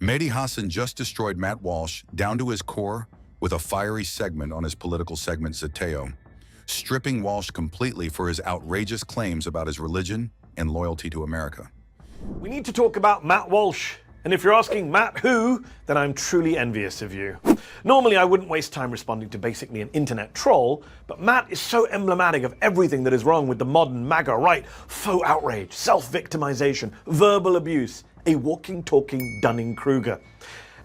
Mehdi Hassan just destroyed Matt Walsh down to his core with a fiery segment on his political segment Zateo, stripping Walsh completely for his outrageous claims about his religion and loyalty to America. We need to talk about Matt Walsh. And if you're asking Matt who, then I'm truly envious of you. Normally I wouldn't waste time responding to basically an internet troll, but Matt is so emblematic of everything that is wrong with the modern MAGA right: faux outrage, self-victimization, verbal abuse, a walking, talking Dunning-Kruger.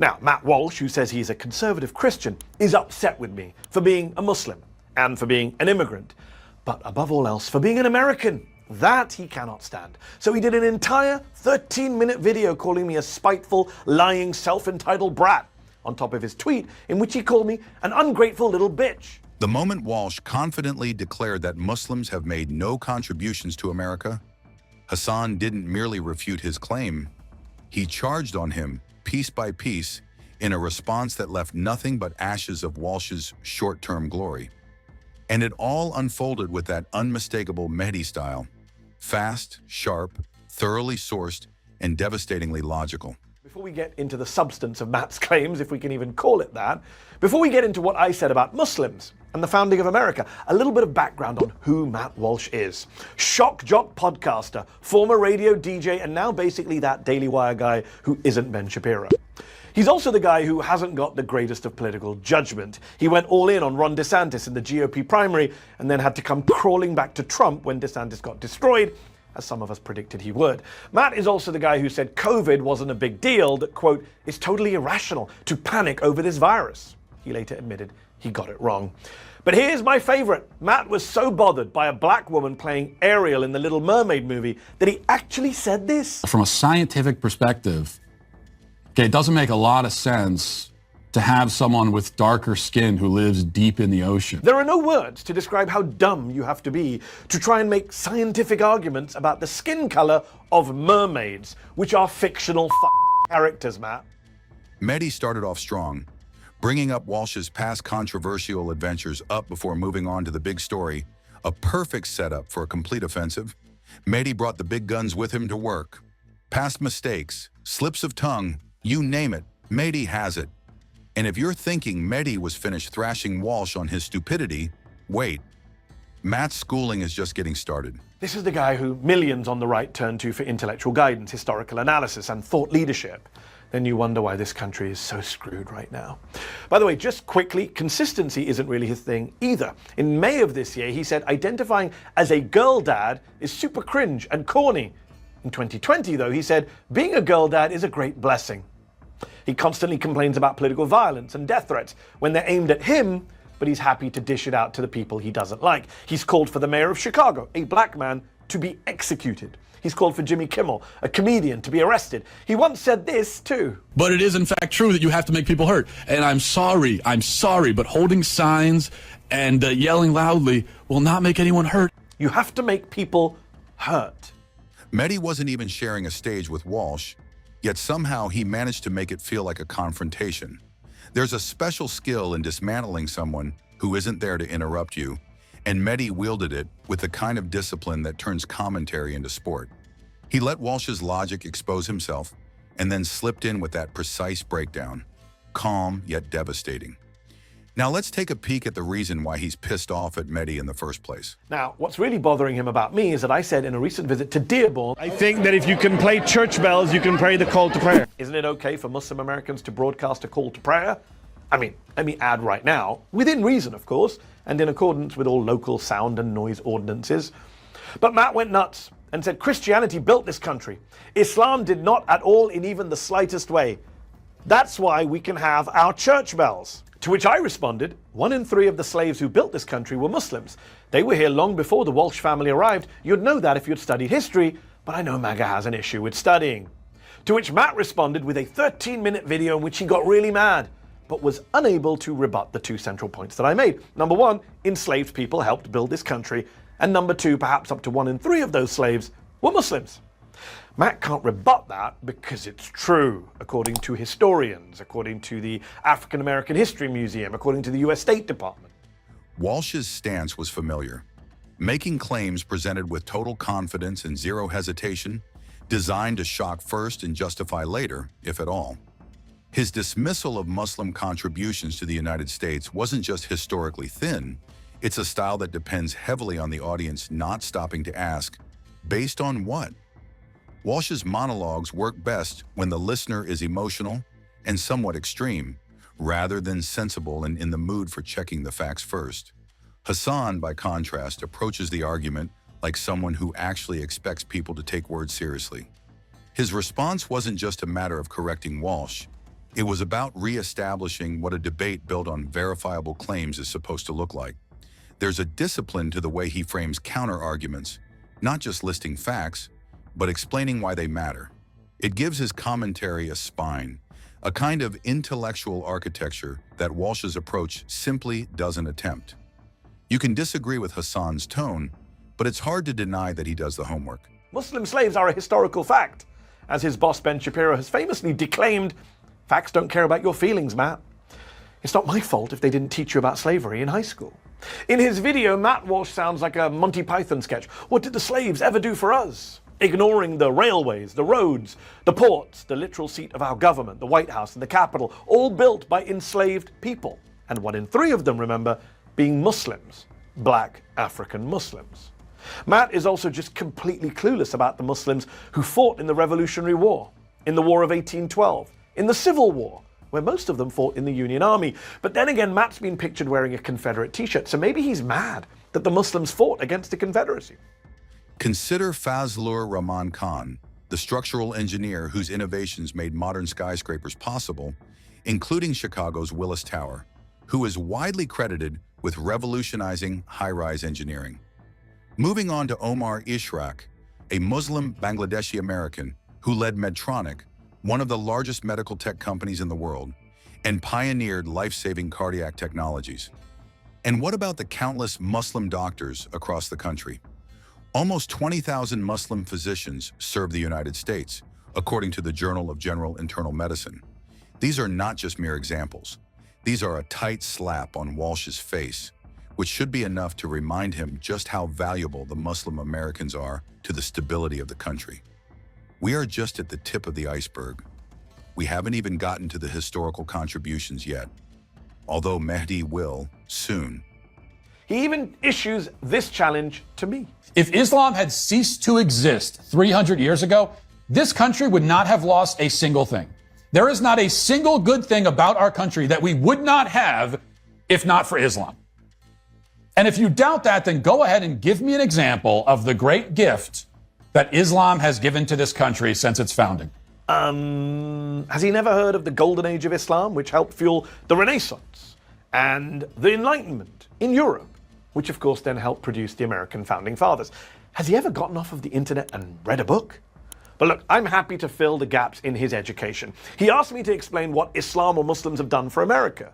Now, Matt Walsh, who says he's a conservative Christian, is upset with me for being a Muslim and for being an immigrant, but above all else, for being an American. That he cannot stand. So he did an entire 13-minute video calling me a spiteful, lying, self-entitled brat, on top of his tweet in which he called me an ungrateful little bitch. The moment Walsh confidently declared that Muslims have made no contributions to America, Hassan didn't merely refute his claim, he charged on him, piece by piece, in a response that left nothing but ashes of Walsh's short-term glory. And it all unfolded with that unmistakable Mehdi style: fast, sharp, thoroughly sourced, and devastatingly logical. Before we get into the substance of Matt's claims, if we can even call it that, before we get into what I said about Muslims and the founding of America, a little bit of background on who Matt Walsh is. Shock jock podcaster, former radio DJ, and now basically that Daily Wire guy who isn't Ben Shapiro. He's also the guy who hasn't got the greatest of political judgment. He went all in on Ron DeSantis in the GOP primary and then had to come crawling back to Trump when DeSantis got destroyed, as some of us predicted he would. Matt is also the guy who said COVID wasn't a big deal, that, quote, it's totally irrational to panic over this virus. He later admitted he got it wrong. But here's my favorite. Matt was so bothered by a black woman playing Ariel in the Little Mermaid movie that he actually said this. From a scientific perspective, it doesn't make a lot of sense to have someone with darker skin who lives deep in the ocean. There are no words to describe how dumb you have to be to try and make scientific arguments about the skin color of mermaids, which are fictional characters, Matt. Mehdi started off strong, bringing up Walsh's past controversial adventures up before moving on to the big story, a perfect setup for a complete offensive. Mehdi brought the big guns with him to work. Past mistakes, slips of tongue, you name it, Mehdi has it. And if you're thinking Mehdi was finished thrashing Walsh on his stupidity, wait. Matt's schooling is just getting started. This is the guy who millions on the right turn to for intellectual guidance, historical analysis, and thought leadership. Then you wonder why this country is so screwed right now. By the way, just quickly, consistency isn't really his thing either. In May of this year, he said identifying as a girl dad is super cringe and corny. In 2020, though, he said being a girl dad is a great blessing. He constantly complains about political violence and death threats when they're aimed at him, but he's happy to dish it out to the people he doesn't like. He's called for the mayor of Chicago, a black man, to be executed. He's called for Jimmy Kimmel, a comedian, to be arrested. He once said this, too. But it is, in fact, true that you have to make people hurt. And I'm sorry, but holding signs and yelling loudly will not make anyone hurt. You have to make people hurt. Mehdi wasn't even sharing a stage with Walsh, yet somehow he managed to make it feel like a confrontation. There's a special skill in dismantling someone who isn't there to interrupt you, and Mehdi wielded it with the kind of discipline that turns commentary into sport. He let Walsh's logic expose himself, and then slipped in with that precise breakdown, calm yet devastating. Now let's take a peek at the reason why he's pissed off at Mehdi in the first place. Now, what's really bothering him about me is that I said in a recent visit to Dearborn, I think that if you can play church bells, you can pray the call to prayer. Isn't it okay for Muslim Americans to broadcast a call to prayer? I mean, let me add right now, within reason, of course, and in accordance with all local sound and noise ordinances. But Matt went nuts and said Christianity built this country. Islam did not at all in even the slightest way. That's why we can have our church bells. To which I responded, 1 in 3 of the slaves who built this country were Muslims. They were here long before the Walsh family arrived. You'd know that if you'd studied history, but I know MAGA has an issue with studying. To which Matt responded with a 13-minute video in which he got really mad, but was unable to rebut the 2 central points that I made. Number 1, enslaved people helped build this country. And number 2, perhaps up to 1 in 3 of those slaves were Muslims. Matt can't rebut that because it's true, according to historians, according to the African American History Museum, according to the US State Department. Walsh's stance was familiar, making claims presented with total confidence and zero hesitation, designed to shock first and justify later, if at all. His dismissal of Muslim contributions to the United States wasn't just historically thin, it's a style that depends heavily on the audience not stopping to ask, based on what? Walsh's monologues work best when the listener is emotional and somewhat extreme, rather than sensible and in the mood for checking the facts first. Hassan, by contrast, approaches the argument like someone who actually expects people to take words seriously. His response wasn't just a matter of correcting Walsh. It was about re-establishing what a debate built on verifiable claims is supposed to look like. There's a discipline to the way he frames counter-arguments, not just listing facts, but explaining why they matter. It gives his commentary a spine, a kind of intellectual architecture that Walsh's approach simply doesn't attempt. You can disagree with Hassan's tone, but it's hard to deny that he does the homework. Muslim slaves are a historical fact. As his boss Ben Shapiro has famously declaimed, facts don't care about your feelings, Matt. It's not my fault if they didn't teach you about slavery in high school. In his video, Matt Walsh sounds like a Monty Python sketch. What did the slaves ever do for us? Ignoring the railways, the roads, the ports, the literal seat of our government, the White House and the Capitol, all built by enslaved people. And 1 in 3 of them, remember, being Muslims, black African Muslims. Matt is also just completely clueless about the Muslims who fought in the Revolutionary War, in the War of 1812, in the Civil War, where most of them fought in the Union Army. But then again, Matt's been pictured wearing a Confederate t-shirt, so maybe he's mad that the Muslims fought against the Confederacy. Consider Fazlur Rahman Khan, the structural engineer whose innovations made modern skyscrapers possible, including Chicago's Willis Tower, who is widely credited with revolutionizing high-rise engineering. Moving on to Omar Ishraq, a Muslim Bangladeshi American who led Medtronic, one of the largest medical tech companies in the world, and pioneered life-saving cardiac technologies. And what about the countless Muslim doctors across the country? Almost 20,000 Muslim physicians serve the United States, according to the Journal of General Internal Medicine. These are not just mere examples. These are a tight slap on Walsh's face, which should be enough to remind him just how valuable the Muslim Americans are to the stability of the country. We are just at the tip of the iceberg. We haven't even gotten to the historical contributions yet, although Mehdi will soon. He even issues this challenge to me. If Islam had ceased to exist 300 years ago, this country would not have lost a single thing. There is not a single good thing about our country that we would not have if not for Islam. And if you doubt that, then go ahead and give me an example of the great gift that Islam has given to this country since its founding. Has he never heard of the Golden Age of Islam, which helped fuel the Renaissance and the Enlightenment in Europe, which of course then helped produce the American founding fathers? Has he ever gotten off of the internet and read a book? But look, I'm happy to fill the gaps in his education. He asked me to explain what Islam or Muslims have done for America.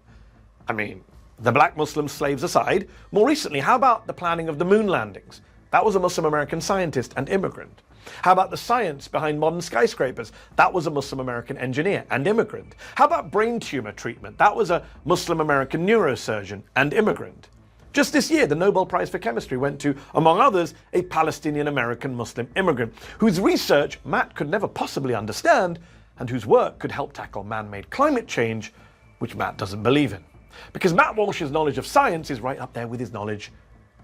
I mean, the black Muslim slaves aside, more recently, how about the planning of the moon landings? That was a Muslim American scientist and immigrant. How about the science behind modern skyscrapers? That was a Muslim American engineer and immigrant. How about brain tumor treatment? That was a Muslim American neurosurgeon and immigrant. Just this year, the Nobel Prize for Chemistry went to, among others, a Palestinian American Muslim immigrant whose research Matt could never possibly understand and whose work could help tackle man-made climate change, which Matt doesn't believe in. Because Matt Walsh's knowledge of science is right up there with his knowledge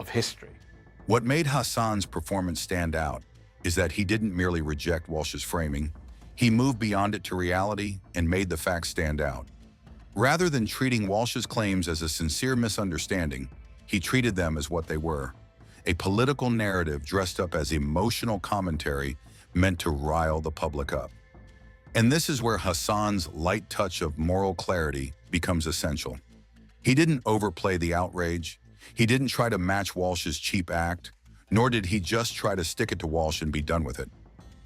of history. What made Hassan's performance stand out is that he didn't merely reject Walsh's framing, he moved beyond it to reality and made the facts stand out. Rather than treating Walsh's claims as a sincere misunderstanding, he treated them as what they were, a political narrative dressed up as emotional commentary meant to rile the public up. And this is where Hassan's light touch of moral clarity becomes essential. He didn't overplay the outrage, he didn't try to match Walsh's cheap act, nor did he just try to stick it to Walsh and be done with it.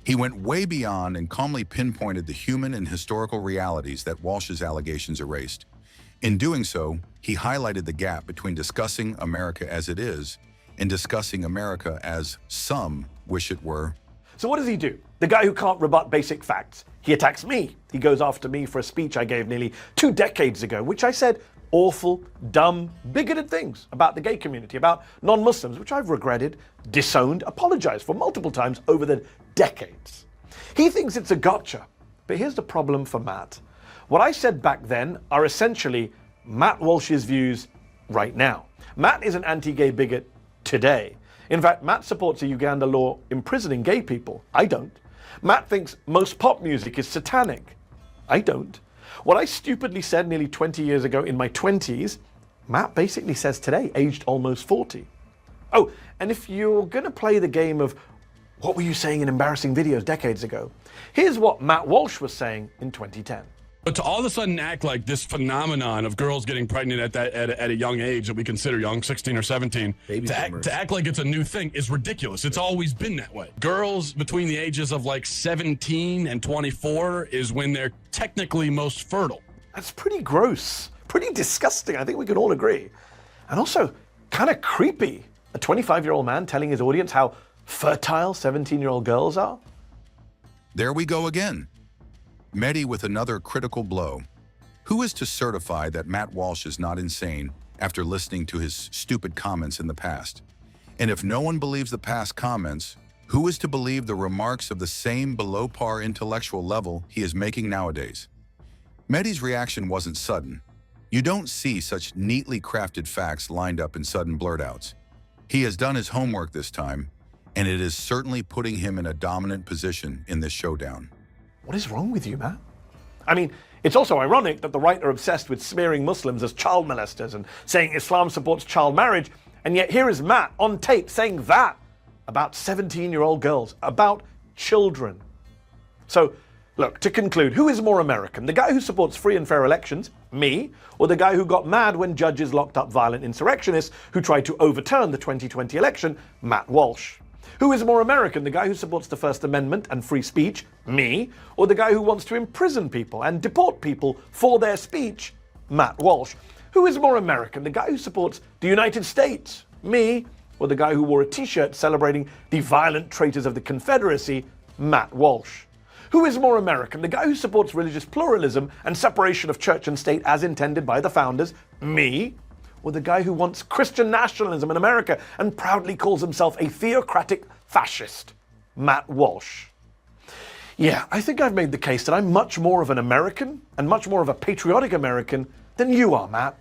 He went way beyond and calmly pinpointed the human and historical realities that Walsh's allegations erased. In doing so, he highlighted the gap between discussing America as it is and discussing America as some wish it were. So what does he do? The guy who can't rebut basic facts. He attacks me. He goes after me for a speech I gave nearly 2 decades ago, which I said awful, dumb, bigoted things about the gay community, about non-Muslims, which I've regretted, disowned, apologized for multiple times over the decades. He thinks it's a gotcha. But here's the problem for Matt. What I said back then are essentially Matt Walsh's views right now. Matt is an anti-gay bigot today. In fact, Matt supports a Uganda law imprisoning gay people. I don't. Matt thinks most pop music is satanic. I don't. What I stupidly said nearly 20 years ago in my 20s, Matt basically says today, aged almost 40. Oh, and if you're going to play the game of what were you saying in embarrassing videos decades ago, here's what Matt Walsh was saying in 2010. But to all of a sudden act like this phenomenon of girls getting pregnant at a young age that we consider young, 16 or 17, to act like it's a new thing is ridiculous. It's always been that way. Girls between the ages of like 17 and 24 is when they're technically most fertile. That's pretty gross, pretty disgusting. I think we can all agree. And also kind of creepy. A 25-year-old man telling his audience how fertile 17-year-old girls are. There we go again. Mehdi with another critical blow. Who is to certify that Matt Walsh is not insane after listening to his stupid comments in the past? And if no one believes the past comments, who is to believe the remarks of the same below-par intellectual level he is making nowadays? Mehdi's reaction wasn't sudden. You don't see such neatly crafted facts lined up in sudden blurt-outs. He has done his homework this time, and it is certainly putting him in a dominant position in this showdown. What is wrong with you, Matt? I mean, it's also ironic that the right are obsessed with smearing Muslims as child molesters and saying Islam supports child marriage, and yet here is Matt on tape saying that about 17-year-old girls, about children. So, look, to conclude, who is more American? The guy who supports free and fair elections, me, or the guy who got mad when judges locked up violent insurrectionists who tried to overturn the 2020 election, Matt Walsh? Who is more American, the guy who supports the First Amendment and free speech, me, or the guy who wants to imprison people and deport people for their speech, Matt Walsh? Who is more American, the guy who supports the United States, me, or the guy who wore a t-shirt celebrating the violent traitors of the Confederacy, Matt Walsh? Who is more American, the guy who supports religious pluralism and separation of church and state as intended by the founders, me, or the guy who wants Christian nationalism in America and proudly calls himself a theocratic fascist, Matt Walsh? Yeah, I think I've made the case that I'm much more of an American and much more of a patriotic American than you are, Matt.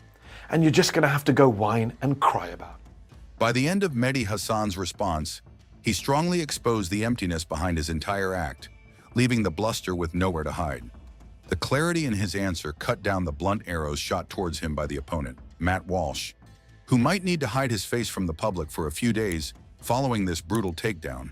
And you're just going to have to go whine and cry about it. By the end of Mehdi Hassan's response, he strongly exposed the emptiness behind his entire act, leaving the bluster with nowhere to hide. The clarity in his answer cut down the blunt arrows shot towards him by the opponent, Matt Walsh, who might need to hide his face from the public for a few days following this brutal takedown.